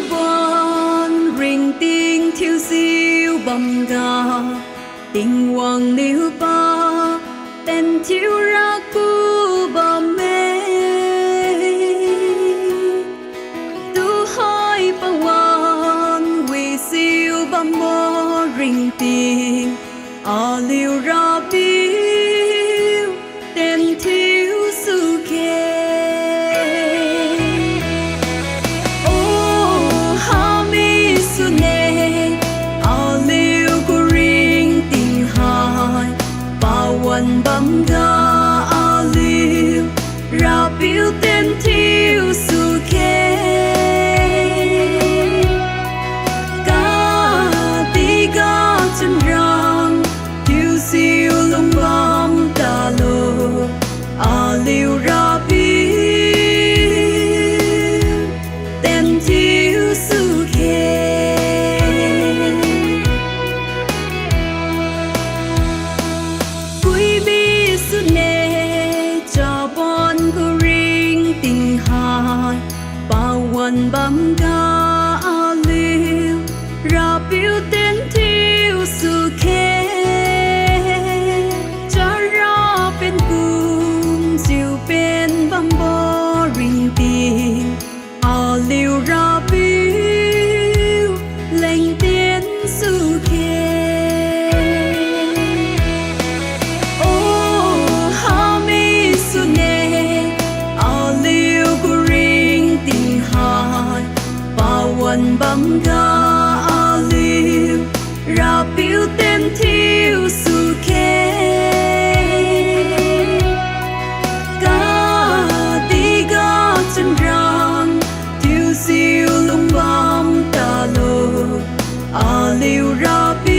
chabon ringting thiêu siêu bầm gà tình hoàng níu ba tên thiêu ra cu bà mê tu hỏi bà hoàng vì siêu bầm mô ringting Aliu ra biu tên thiêu su kê One bum ga Aliu ra biểu tên thiêu su kê ca tí ga chân răng thiêu siêu lông bom ta lô Aliu ra biểu tên thiêu su kê One bum ga Aliu ra biểu tên thiêu su kê cha ra bên cùng diệu bên bum bo ringting Aliu ra biểu lên tên su kê oh how me su ne Aliu One bum ga Aliu ra biểu tên thiêu su kê ca tí ga chân răng thiêu siêu lông bom ta lô Aliu ra biểu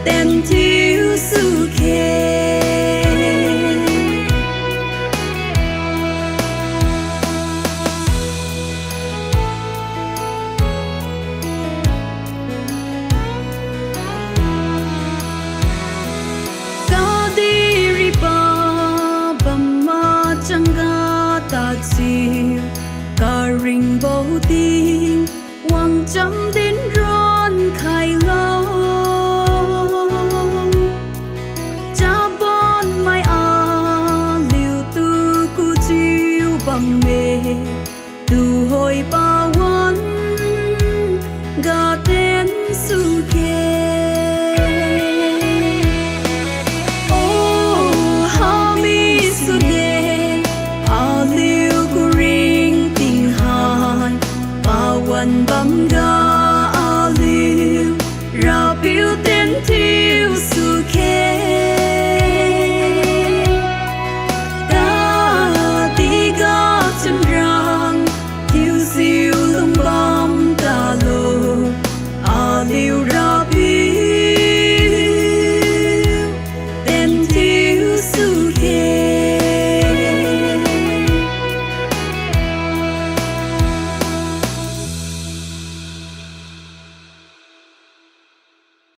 tên thiêu su kê ca ring bầu tiên hoàng chấm đến ron khai lâu chabon mai Aliu tu cu chiêu bằng mê tu hồi baวัน ga tên su kê